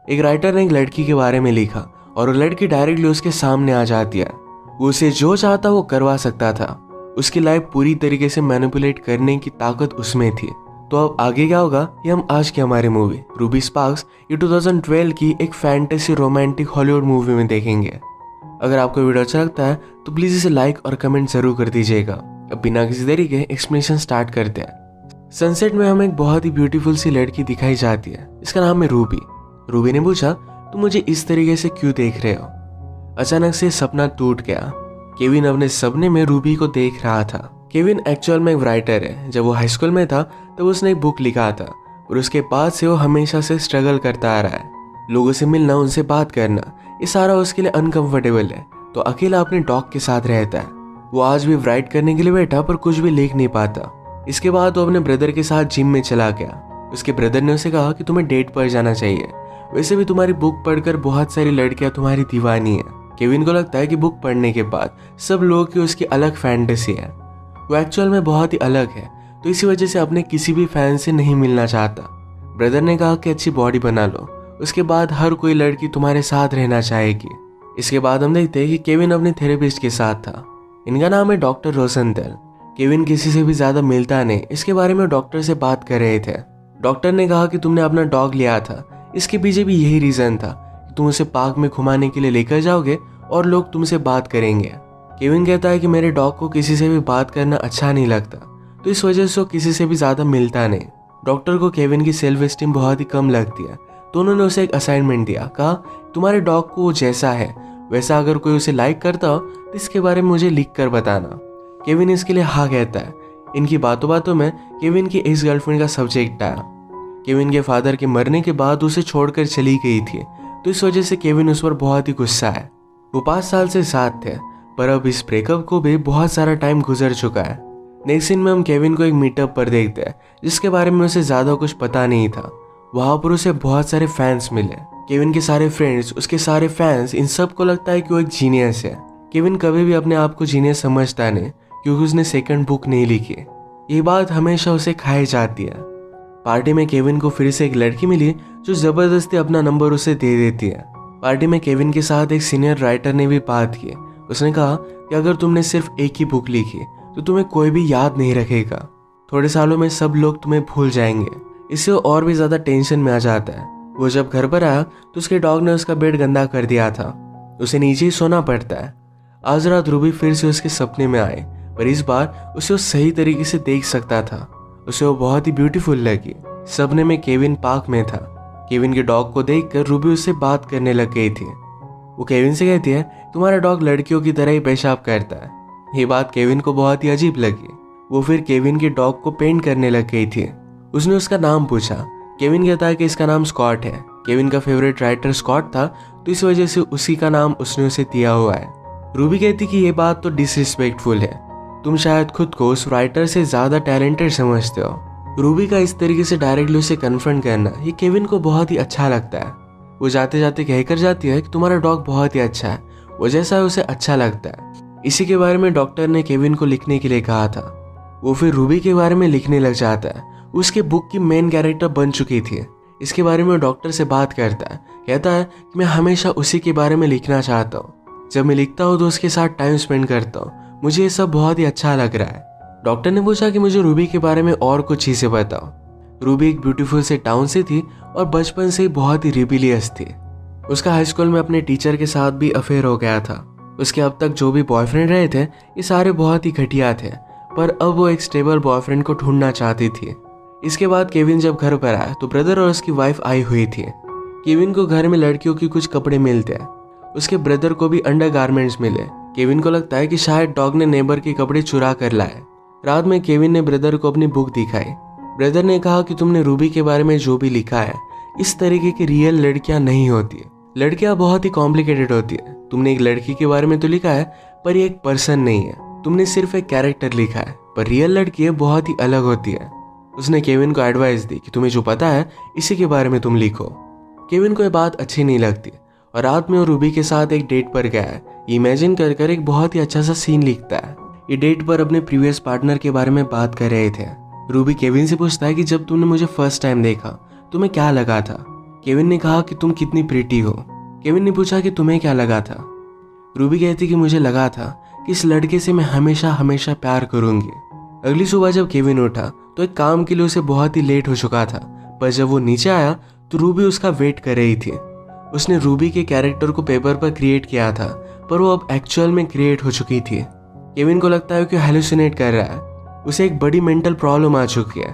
एक राइटर ने एक लड़की के बारे में लिखा और वो लड़की डायरेक्टली उसके सामने आ जाती है। वो उसे जो चाहता वो करवा सकता था। उसकी लाइफ पूरी तरीके से मैनिपुलेट करने की ताकत उसमें थी। तो अब आगे क्या होगा ये हम आज की हमारी मूवी रूबी स्पार्क्स ये 2012 की एक फैंटेसी रोमांटिक हॉलीवुड मूवी में देखेंगे। अगर आपको वीडियो अच्छा लगता है तो प्लीज इसे लाइक और कमेंट जरूर कर दीजिएगा। अब बिना किसी देरी के एक्सप्लेनेशन स्टार्ट करते हैं। सनसेट में हमें एक बहुत ही ब्यूटीफुल सी लड़की दिखाई जाती है। इसका नाम है रूबी। रूबी ने पूछा तुम मुझे इस तरीके से क्यों देख रहे हो। अचानक से सपना टूट गया। केविन अपने सपने में रूबी को देख रहा था। केविन एक्चुअल में एक राइटर है। जब वो हाई स्कूल में था तब उसने एक बुक लिखा था और उसके बाद से वो हमेशा से स्ट्रगल करता आ रहा है। लोगों से मिलना, उनसे बात करना, ये सारा उसके लिए अनकंफर्टेबल है। तो अकेला अपने डॉग के साथ रहता है। वो आज भी राइट करने के लिए बैठा पर कुछ भी लिख नहीं पाता। इसके बाद वो अपने ब्रदर के साथ जिम में चला गया। उसके ब्रदर ने उसे कहा कि तुम्हें डेट पर जाना चाहिए। वैसे भी तुम्हारी बुक पढ़कर बहुत सारी लड़कियां तुम्हारी दीवानी है। केविन को लगता है कि बुक पढ़ने के बाद सब लोगों की उसकी अलग फैंटेसी है। वो एक्चुअल में बहुत ही अलग है, तो इसी वजह से अपने किसी भी फैन से नहीं मिलना चाहता। ब्रदर ने कहा कि अच्छी बॉडी बना लो, उसके बाद हर कोई लड़की तुम्हारे साथ रहना चाहेगी। इसके बाद हम देखते हैं कि केविन अपने थेरेपिस्ट के साथ था। इनका नाम है डॉक्टर रोसेंथल। केविन किसी से भी ज्यादा मिलता नहीं। इसके बारे में डॉक्टर से बात कर रहे थे। डॉक्टर ने कहा कि तुमने अपना डॉग लिया था, इसके पीछे भी यही रीजन था कि तुम उसे पार्क में घुमाने के लिए लेकर जाओगे और लोग तुमसे बात करेंगे। केविन कहता है कि मेरे डॉग को किसी से भी बात करना अच्छा नहीं लगता, तो इस वजह से वो किसी से भी ज्यादा मिलता नहीं। डॉक्टर को केविन की सेल्फ एस्टीम बहुत ही कम लगती है, तो उन्होंने उसे एक असाइनमेंट दिया। कहा तुम्हारे डॉग को वो जैसा है वैसा अगर कोई उसे लाइक करता हो तो इसके बारे में मुझे लिख कर बताना। केविन इसके लिए हाँ कहता है। इनकी बातों बातों में केविन की एक्स गर्लफ्रेंड का सब्जेक्ट आया। केविन के फादर के मरने के बाद उसे छोड़कर चली गई थी, तो इस वजह से केविन उस पर बहुत ही गुस्सा है। वो 5 साल से साथ थे, पर अब इस ब्रेकअप को भी बहुत सारा टाइम गुजर चुका है। नेक्स्ट सीन में हम केविन को एक मीटअप पर देखते हैं जिसके बारे में उसे ज्यादा कुछ पता नहीं था। वहां पर उसे बहुत सारे फैंस मिले। केविन के सारे फ्रेंड्स, उसके सारे फैंस, इन सब को लगता है कि वो एक जीनियस है। केविन कभी भी अपने आप को जीनियस समझता नहीं क्योंकि उसने सेकंड बुक नहीं लिखी। ये बात हमेशा उसे खाई जाती है। पार्टी में केविन को फिर से एक लड़की मिली जो जबरदस्ती अपना नंबर उसे दे देती है। पार्टी में केविन के साथ एक सीनियर राइटर ने भी बात की। उसने कहा कि अगर तुमने सिर्फ एक ही बुक लिखी तो तुम्हें कोई भी याद नहीं रखेगा। थोड़े सालों में सब लोग तुम्हें भूल जाएंगे। इससे वो और भी ज्यादा टेंशन में आ जाता है। वो जब घर पर आया तो उसके डॉग ने उसका बेड गंदा कर दिया था। उसे नीचे ही सोना पड़ता है। आज रात रूबी फिर से उसके सपने में आए, पर इस बार उसे वो सही तरीके से देख सकता था। उसे वो बहुत ही ब्यूटीफुल लगी। सपने में केविन पार्क में था। केविन के डॉग को देखकर रूबी उससे बात करने लग गई थी। वो केविन से कहती है तुम्हारा डॉग लड़कियों की तरह ही पेशाब करता है। ये बात केविन को बहुत ही अजीब लगी। वो फिर केविन के डॉग को पेंट करने लग गई थी। उसने उसका नाम पूछा। केविन कहता है कि इसका नाम स्कॉट है। केविन का फेवरेट राइटर स्कॉट था, तो इस वजह से उसी का नाम उसने उसे दिया हुआ है। रूबी कहती कि ये बात तो डिसरिस्पेक्टफुल है। तुम शायद खुद को उस राइटर से ज्यादा टैलेंटेड समझते हो। रूबी का इस तरीके से डायरेक्टली उसे कन्फ्रंट करना ये केविन को बहुत ही अच्छा लगता है। वो जाते जाते कहकर जाती है कि तुम्हारा डॉग बहुत ही अच्छा है, वो जैसा है उसे अच्छा लगता है। इसी के बारे में डॉक्टर ने केविन को लिखने के लिए कहा था। वो फिर रूबी के बारे में लिखने लग जाता है। उसके बुक की मेन कैरेक्टर बन चुकी थी। इसके बारे में डॉक्टर से बात करता है। कहता है कि मैं हमेशा उसी के बारे में लिखना चाहता हूँ। जब मैं लिखता हूँ तो उसके साथ टाइम स्पेंड करता हूँ। मुझे ये सब बहुत ही अच्छा लग रहा है। डॉक्टर ने पूछा कि मुझे रूबी के बारे में और कुछ चीजें बताओ। रूबी एक ब्यूटीफुल से टाउन से थी और बचपन से ही बहुत ही रिबिलियस थी। उसका हाई स्कूल में अपने टीचर के साथ भी अफेयर हो गया था। उसके अब तक जो भी बॉयफ्रेंड रहे थे ये सारे बहुत ही घटिया थे, पर अब वो एक स्टेबल बॉयफ्रेंड को ढूंढना चाहती थी। इसके बाद केविन जब घर पर आया तो ब्रदर और उसकी वाइफ आई हुई थी। केविन को घर में लड़कियों की कुछ कपड़े मिलते हैं। उसके ब्रदर को भी अंडरगारमेंट्स मिले। केविन को लगता है कि शायद डॉग ने नेबर के कपड़े चुरा कर लाए। रात में केविन ने ब्रदर को अपनी बुक दिखाई। ब्रदर ने कहा कि तुमने रूबी के बारे में जो भी लिखा है इस तरीके की रियल लड़कियां नहीं होती। लड़कियां बहुत ही कॉम्प्लिकेटेड होती है। तुमने एक लड़की के बारे में तो लिखा है पर ये एक पर्सन नहीं है। तुमने सिर्फ एक कैरेक्टर लिखा है, पर रियल लड़की बहुत ही अलग होती है। उसने केविन को एडवाइस दी कि तुम्हें जो पता है इसी के बारे में तुम लिखो। केविन को ये बात अच्छी नहीं लगती और रात में वो रूबी के साथ एक डेट पर गया है। इमेजिन कर कर एक बहुत ही अच्छा सा सीन लिखता है। ये डेट पर अपने प्रीवियस पार्टनर के बारे में बात कर रहे थे। रूबी केविन से पूछता है कि जब तुमने मुझे फर्स्ट टाइम देखा तुम्हें क्या लगा था। केविन ने कहा कि तुम कितनी प्रीटी हो। केविन ने पूछा कि तुम्हें क्या लगा था। रूबी कहती कि मुझे लगा था कि इस लड़के से मैं हमेशा हमेशा प्यार करूंगी। अगली सुबह जब केविन उठा तो एक काम के लिए उसे बहुत ही लेट हो चुका था, पर जब वो नीचे आया तो रूबी उसका वेट कर रही थी। उसने रूबी के कैरेक्टर को पेपर पर क्रिएट किया था, पर वो अब एक्चुअल में क्रिएट हो चुकी थी। केविन को लगता है कि हेलुसिनेट कर रहा है, उसे एक बड़ी मेंटल प्रॉब्लम आ चुकी है।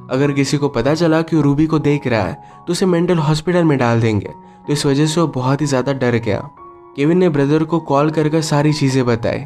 अगर किसी को पता चला कि वो रूबी को देख रहा है तो उसे मेंटल हॉस्पिटल में डाल देंगे, तो इस वजह से वो बहुत ही ज़्यादा डर गया। केविन ने ब्रदर को कॉल कर सारी चीज़ें बताई।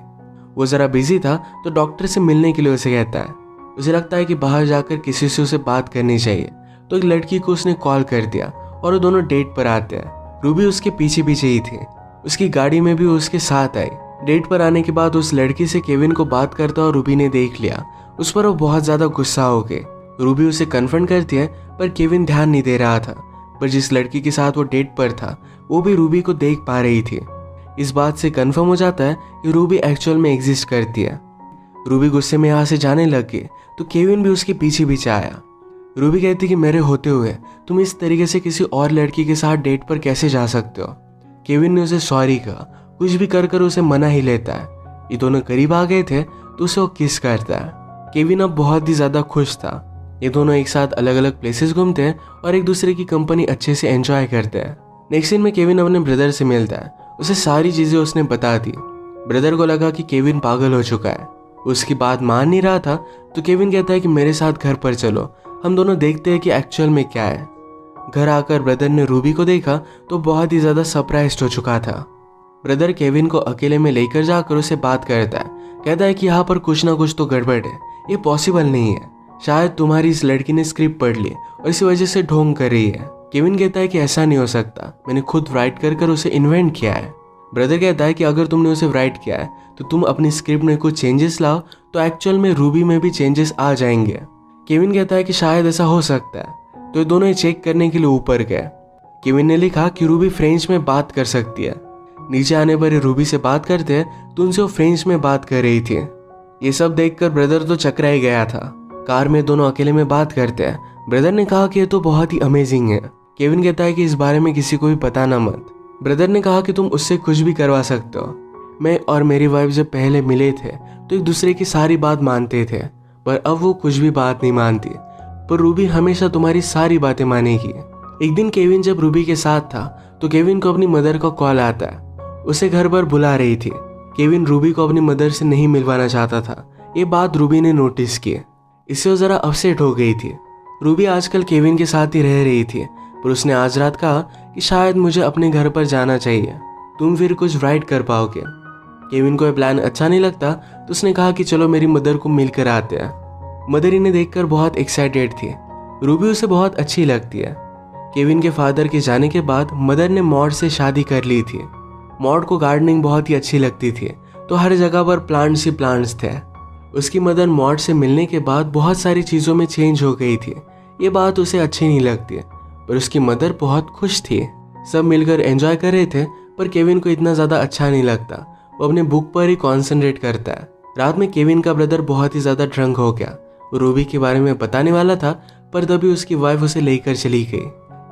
वो ज़रा बिजी था तो डॉक्टर से मिलने के लिए उसे कहता है। उसे लगता है कि बाहर जाकर किसी से उसे बात करनी चाहिए, तो एक लड़की को उसने कॉल कर दिया और वो दोनों डेट पर आते हैं। रूबी उसके पीछे पीछे ही थी, उसकी गाड़ी में भी वो उसके साथ आई। डेट पर आने के बाद उस लड़की से केविन को बात करता और रूबी ने देख लिया। उस पर वो बहुत ज़्यादा गुस्सा हो गई। रूबी उसे कन्फ्रंट करती है, पर केविन ध्यान नहीं दे रहा था। पर जिस लड़की के साथ वो डेट पर था वो भी रूबी को देख पा रही थी। इस बात से कंफर्म हो जाता है कि रूबी एक्चुअल में एग्जिस्ट करती है। रूबी गुस्से में यहाँ से जाने लग गई तो केविन भी उसके पीछे पीछे आया। रूबी कहती कि मेरे होते हुए तुम इस तरीके से किसी और लड़की के साथ डेट पर कैसे जा सकते हो। केविन ने उसे सॉरी कहा, कुछ भी कर उसे मना ही लेता है। ये दोनों करीब आ गए थे तो उसे वो किस करता है। केविन अब बहुत ही ज़्यादा खुश था। ये दोनों एक साथ अलग अलग प्लेसेस घूमते हैं और एक दूसरे की कंपनी अच्छे से एंजॉय करते हैं। नेक्स्ट सीन में केविन अपने ब्रदर से मिलता है। उसे सारी चीज़ें उसने बता दी। ब्रदर को लगा कि केविन पागल हो चुका है, उसकी बात मान नहीं रहा था, तो केविन कहता है कि मेरे साथ घर पर चलो, हम दोनों देखते हैं कि एक्चुअल में क्या है। घर आकर ब्रदर ने रूबी को देखा तो बहुत ही ज़्यादा सरप्राइज्ड हो चुका था। ब्रदर केविन को अकेले में लेकर जाकर उसे बात करता है। कहता है कि यहाँ पर कुछ ना कुछ तो गड़बड़ है, ये पॉसिबल नहीं है। शायद तुम्हारी इस लड़की ने स्क्रिप्ट पढ़ ली और इसी वजह से ढोंग कर रही है। केविन कहता है कि ऐसा नहीं हो सकता, मैंने खुद राइट कर उसे इन्वेंट किया है। ब्रदर कहता है कि अगर तुमने उसे राइट किया है तो तुम अपनी स्क्रिप्ट में कुछ चेंजेस लाओ, तो एक्चुअल में रूबी में भी चेंजेस आ जाएंगे। केविन कहता है कि शायद ऐसा हो सकता है, तो ये दोनों ही चेक करने के लिए ऊपर गए। केविन ने लिखा कि रूबी फ्रेंच में बात कर सकती है। नीचे आने पर रूबी से बात करते हैं तो उनसे वो फ्रेंच में बात कर रही थी। ये सब देखकर ब्रदर तो चकरा ही गया था। कार में दोनों अकेले में बात करते हैं। ब्रदर ने कहा कि ये तो बहुत ही अमेजिंग है। केविन कहता है कि इस बारे में किसी को भी बताना मत। ब्रदर ने कहा कि तुम उससे कुछ भी करवा सकते हो। मैं और मेरी वाइफ जब पहले मिले थे तो एक दूसरे की सारी बात मानते थे, पर अब वो कुछ भी बात नहीं मानती। पर रूबी हमेशा तुम्हारी सारी बातें मानेगी। एक दिन केविन जब रूबी के साथ था तो केविन को अपनी मदर का कॉल आता है। उसे घर पर बुला रही थी। केविन रूबी को अपनी मदर से नहीं मिलवाना चाहता था। ये बात रूबी ने नोटिस की। इससे वो ज़रा अपसेट हो गई थी। रूबी आजकल केविन के साथ ही रह रही थी, पर उसने आज रात कहा कि शायद मुझे अपने घर पर जाना चाहिए, तुम फिर कुछ राइट कर पाओगे। केविन को यह प्लान अच्छा नहीं लगता तो उसने कहा कि चलो मेरी मदर को मिलकर आते हैं। मदर इन्हें देखकर बहुत एक्साइटेड थी। रूबी उसे बहुत अच्छी लगती है। केविन के फादर के जाने के बाद मदर ने मॉड से शादी कर ली थी। मॉड को गार्डनिंग बहुत ही अच्छी लगती थी, तो हर जगह पर प्लांट्स ही प्लांट्स थे। उसकी मदर मॉड से मिलने के बाद बहुत सारी चीज़ों में चेंज हो गई थी। ये बात उसे अच्छी नहीं लगती, पर उसकी मदर बहुत खुश थी। सब मिलकर एंजॉय कर रहे थे, पर केविन को इतना ज़्यादा अच्छा नहीं लगता। वो अपने बुक पर ही कॉन्सेंट्रेट करता है। रात में केविन का ब्रदर बहुत ही ज़्यादा ड्रंक हो गया। वो रूबी के बारे में बताने वाला था, पर तभी उसकी वाइफ उसे लेकर चली गई।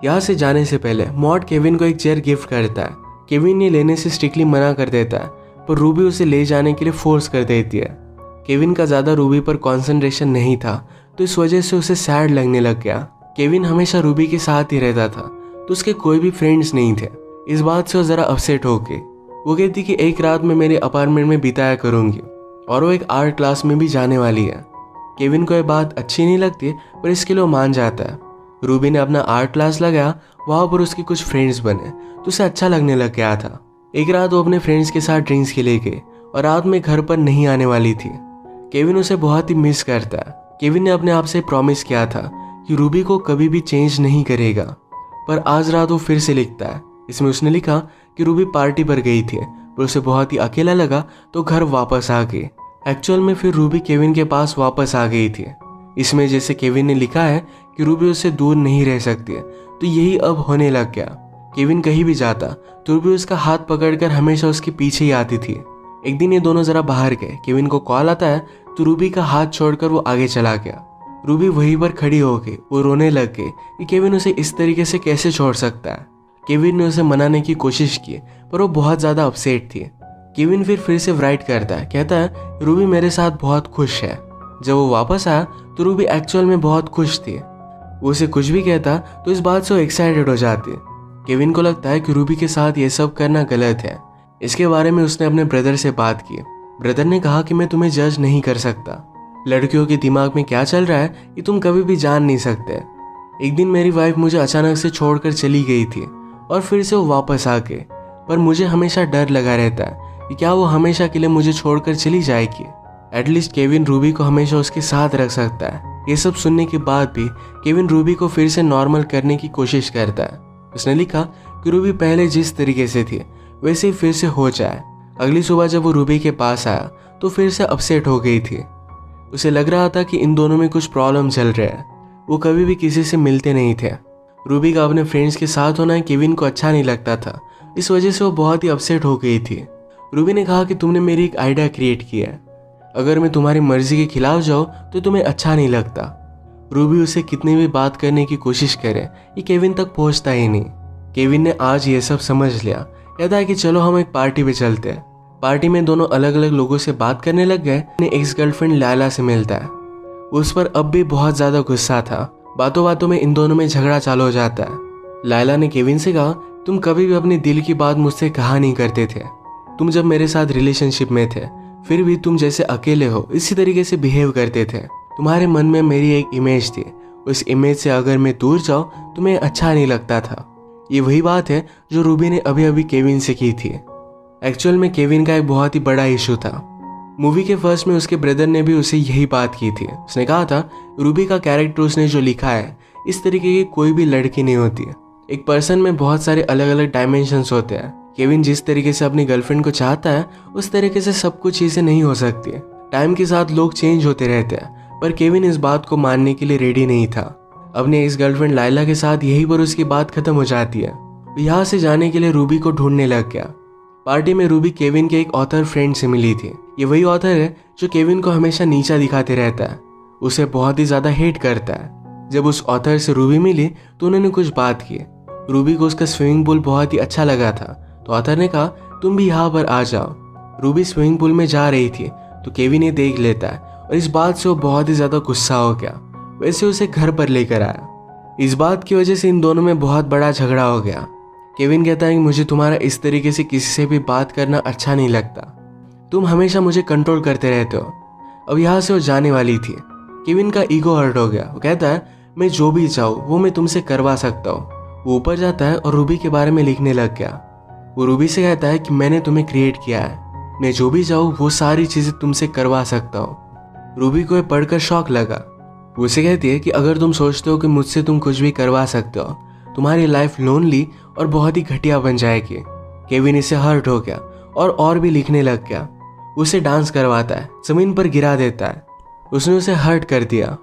यहाँ से जाने से पहले मॉड केविन को एक चेयर गिफ्ट करता है। केविन ये लेने से स्ट्रिक्टली मना कर देता है, पर रूबी उसे ले जाने के लिए फोर्स कर देती है। केविन का ज़्यादा रूबी पर कंसंट्रेशन नहीं था, तो इस वजह से उसे सैड लगने लग गया। केविन हमेशा रूबी के साथ ही रहता था, तो उसके कोई भी फ्रेंड्स नहीं थे। इस बात से वो ज़रा अपसेट हो गई। वो कहती कि एक रात मैं मेरे अपार्टमेंट में बिताया करूँगी, और वो एक आर्ट क्लास में भी जाने वाली है। केविन को यह बात अच्छी नहीं लगती, पर इसके लिए वो मान जाता है। रूबी ने अपना आर्ट क्लास लगाया, वहाँ पर उसके कुछ फ्रेंड्स बने, तो उसे अच्छा लगने लग गया था। एक रात वो अपने फ्रेंड्स के साथ ड्रिंक्स के लिए गई और रात में घर पर नहीं आने वाली थी। केविन उसे बहुत ही मिस करता है। केविन ने अपने आप से प्रॉमिस किया था कि रूबी को कभी भी चेंज नहीं करेगा, पर आज रात वो फिर से लिखता है। इसमें उसने लिखा कि रूबी पार्टी पर गई थी, पर उसे बहुत ही अकेला लगा तो घर वापस आ गई। एक्चुअल में फिर रूबी केविन के पास वापस आ गई थी। इसमें जैसे केविन ने लिखा है कि रूबी उससे दूर नहीं रह सकती, तो यही अब होने लग गया। केविन कहीं भी जाता तो रूबी उसका हाथ पकड़कर हमेशा उसके पीछे ही आती थी। एक दिन ये दोनों जरा बाहर गए। केविन को कॉल आता है तो रूबी का हाथ छोड़कर वो आगे चला गया। रूबी वहीं पर खड़ी हो गई। वो रोने लग गई कि केविन उसे इस तरीके से कैसे छोड़ सकता है। केविन ने उसे मनाने की कोशिश की पर वो बहुत ज़्यादा अपसेट थी। केविन फिर से राइट करता है, कहता है रूबी मेरे साथ बहुत खुश है। जब वो वापस आया तो रूबी एक्चुअल में बहुत खुश थी। वो उसे कुछ भी कहता तो इस बात से वो एक्साइटेड हो जाती। केविन को लगता है कि रूबी के साथ ये सब करना गलत है। इसके बारे में उसने अपने ब्रदर से बात की। ब्रदर ने कहा कि मैं तुम्हें जज नहीं कर सकता, लड़कियों के दिमाग में क्या चल रहा है ये तुम कभी भी जान नहीं सकते। एक दिन मेरी वाइफ मुझे अचानक से छोड़कर चली गई थी और फिर से वो वापस आ गए, पर मुझे हमेशा डर लगा रहता है कि क्या वो हमेशा के लिए मुझे छोड़कर चली जाएगी। एटलीस्ट केविन रूबी को हमेशा उसके साथ रख सकता है। ये सब सुनने के बाद भी केविन रूबी को फिर से नॉर्मल करने की कोशिश करता है। उसने लिखा कि रूबी पहले जिस तरीके से थी वैसे ही फिर से हो जाए। अगली सुबह जब वो रूबी के पास आया तो फिर से अपसेट हो गई थी। उसे लग रहा था कि इन दोनों में कुछ प्रॉब्लम चल रहा है। वो कभी भी किसी से मिलते नहीं थे। रूबी का अपने फ्रेंड्स के साथ होना केविन को अच्छा नहीं लगता था, इस वजह से वो बहुत ही अपसेट हो गई थी। रूबी ने कहा कि तुमने मेरी एक आइडिया क्रिएट किया है, अगर मैं तुम्हारी मर्जी के खिलाफ जाऊँ तो तुम्हें अच्छा नहीं लगता। रूबी उसे कितनी भी बात करने की कोशिश करे ये केविन तक पहुंचता ही नहीं। केविन ने आज ये सब समझ लिया। कहता है कि चलो हम एक पार्टी पे चलते हैं। पार्टी में दोनों अलग अलग लोगों से बात करने लग गए। अपने एक्स गर्लफ्रेंड लैला से मिलता है। उस पर अब भी बहुत ज्यादा गुस्सा था। बातों बातों में इन दोनों में झगड़ा चालू हो जाता है। लैला ने केविन से कहा तुम कभी भी अपने दिल की बात मुझसे कहा नहीं करते थे। तुम जब मेरे साथ रिलेशनशिप में थे फिर भी तुम जैसे अकेले हो इसी तरीके से बिहेव करते थे। तुम्हारे मन में मेरी एक इमेज थी, उस इमेज से अगर मैं दूर जाऊं तुम्हें अच्छा नहीं लगता था। ये वही बात है जो रूबी ने अभी अभी केविन से की थी। एक्चुअल में केविन का एक बहुत ही बड़ा इशू था। मूवी के फर्स्ट में उसके ब्रदर ने भी उसे यही बात की थी। उसने कहा था रूबी का कैरेक्टर उसने जो लिखा है इस तरीके की कोई भी लड़की नहीं होती। एक पर्सन में बहुत सारे अलग अलग डायमेंशंस होते हैं। केविन जिस तरीके से अपनी गर्लफ्रेंड को चाहता है उस तरीके से सब कुछ चीजें नहीं हो सकती। टाइम के साथ लोग चेंज होते रहते हैं, पर केविन इस बात को मानने के लिए रेडी नहीं था। अपने इस गर्लफ्रेंड लाइला के साथ यहीं पर उसकी बात खत्म हो जाती है। यहाँ से जाने के लिए रूबी को ढूंढने लग गया। पार्टी में रूबी केविन के एक ऑथर फ्रेंड से मिली थी। ये वही ऑथर है जो केविन को हमेशा नीचा दिखाते रहता है, उसे बहुत ही ज्यादा हेट करता है। जब उस ऑथर से रूबी मिली तो उन्होंने कुछ बात की। रूबी को उसका स्विमिंग पूल बहुत ही अच्छा लगा था, तो ऑथर ने कहा तुम भी यहाँ पर आ जाओ। रूबी स्विमिंग पूल में जा रही थी तो केविन ये देख लेता है और इस बात से वो बहुत ही ज्यादा गुस्सा हो गया। वैसे उसे घर पर लेकर आया। इस बात की वजह से इन दोनों में बहुत बड़ा झगड़ा हो गया। केविन कहता है कि मुझे तुम्हारा इस तरीके से किसी से भी बात करना अच्छा नहीं लगता, तुम हमेशा मुझे कंट्रोल करते रहते हो। अब यहाँ से वो जाने वाली थी। केविन का ईगो हर्ट हो गया। वो कहता है मैं जो भी चाहूँ वो मैं तुमसे करवा सकता हूँ। वो ऊपर जाता है और रूबी के बारे में लिखने लग गया। वो रूबी से कहता है कि मैंने तुम्हें क्रिएट किया है, मैं जो भी चाहूँ वो सारी चीजें तुमसे करवा सकता हूँ। रूबी को ये पढ़कर शौक लगा। वो उसे कहती है कि अगर तुम सोचते हो कि मुझसे तुम कुछ भी करवा सकते हो तुम्हारी लाइफ लोनली और बहुत ही घटिया बन जाएगी। केविन इससे हर्ट हो गया और भी लिखने लग गया। उसे डांस करवाता है, जमीन पर गिरा देता है। उसने उसे हर्ट कर दिया।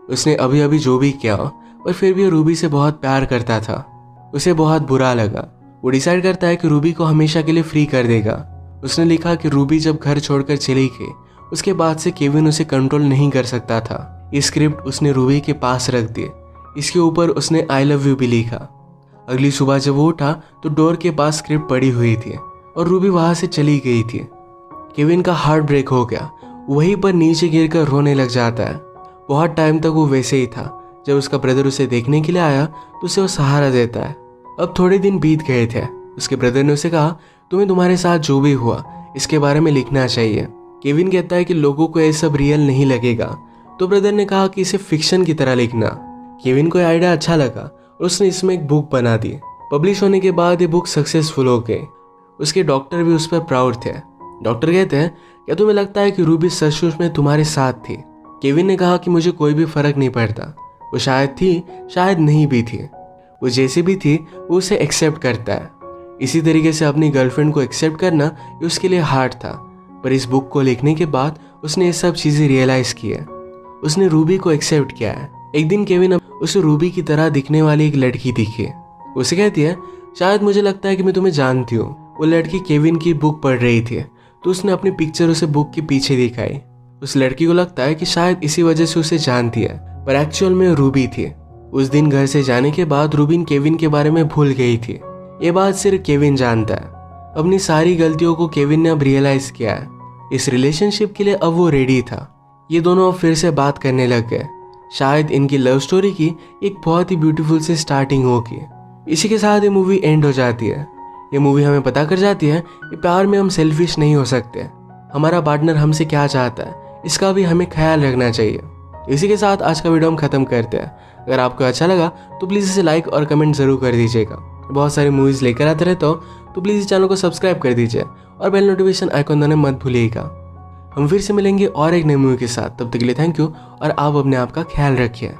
उसने अभी अभी जो भी किया पर फिर भी रूबी से बहुत प्यार करता था। उसे बहुत बुरा लगा। वो डिसाइड करता है कि रूबी को हमेशा के लिए फ्री कर देगा। उसने लिखा कि रूबी जब घर छोड़कर चली गई उसके बाद से केविन उसे कंट्रोल नहीं कर सकता था। ये स्क्रिप्ट उसने रूबी के पास रख दी। इसके ऊपर उसने आई लव यू भी लिखा। अगली सुबह जब वो उठा तो डोर के पास स्क्रिप्ट पड़ी हुई थी और रूबी वहां से चली गई थी। केविन का हार्ट ब्रेक हो गया। वहीं पर नीचे गिरकर रोने लग जाता है। बहुत टाइम तक वो वैसे ही था। जब उसका ब्रदर उसे देखने के लिए आया तो उसे वो सहारा देता है। अब थोड़े दिन बीत गए थे। उसके ब्रदर ने उसे कहा तुम्हें तुम्हारे साथ जो भी हुआ इसके बारे में लिखना चाहिए। केविन कहता है कि लोगों को ये सब रियल नहीं लगेगा, तो ब्रदर ने कहा कि इसे फिक्शन की तरह लिखना। केविन को यह आइडिया अच्छा लगा और उसने इसमें एक बुक बना दी। पब्लिश होने के बाद ये बुक सक्सेसफुल हो गई। उसके डॉक्टर भी उस पर प्राउड थे। डॉक्टर कहते हैं क्या तुम्हें लगता है कि रूबी सचमुच में तुम्हारे साथ थी? केविन ने कहा कि मुझे कोई भी फर्क नहीं पड़ता, वो शायद थी शायद नहीं भी थी, वो जैसी भी थी वो उसे एक्सेप्ट करता है। इसी तरीके से अपनी गर्लफ्रेंड को एक्सेप्ट करना ये उसके लिए हार्ड था, पर इस बुक को लिखने के बाद उसने ये सब चीजें रियलाइज की है। उसने रूबी को एक्सेप्ट किया है। एक दिन केविन उसे रूबी की तरह दिखने वाली एक लड़की दिखी। उसे कहती है शायद मुझे लगता है कि मैं तुम्हें जानती हूँ। वो लड़की केविन की बुक पढ़ रही थी तो उसने अपनी पिक्चर उसे बुक के पीछे दिखाई। उस लड़की को लगता है कि शायद इसी वजह से उसे जानती है, पर एक्चुअल में रूबी थी। उस दिन घर से जाने के बाद रूबिन केविन के बारे में भूल गई थी। ये बात सिर्फ केविन जानता है। अपनी सारी गलतियों को केविन ने अब रियलाइज किया है। इस रिलेशनशिप के लिए अब वो रेडी था। ये दोनों अब फिर से बात करने लग गए। शायद इनकी लव स्टोरी की एक बहुत ही ब्यूटीफुल सी स्टार्टिंग होगी। इसी के साथ ये मूवी एंड हो जाती है। ये मूवी हमें पता कर जाती है कि प्यार में हम सेल्फिश नहीं हो सकते। हमारा पार्टनर हमसे क्या चाहता है इसका भी हमें ख्याल रखना चाहिए। इसी के साथ आज का वीडियो हम खत्म करते हैं। अगर आपको अच्छा लगा तो प्लीज़ इसे लाइक और कमेंट ज़रूर कर दीजिएगा। बहुत सारी मूवीज़ लेकर आते रहता हूँ तो प्लीज़ इस चैनल को सब्सक्राइब कर दीजिए और बेल नोटिफिकेशन आइकॉन दबाना मत भूलिएगा। हम फिर से मिलेंगे और एक नई मूवी के साथ। तब तक के लिए थैंक यू और आप अपने आप का ख्याल रखिए।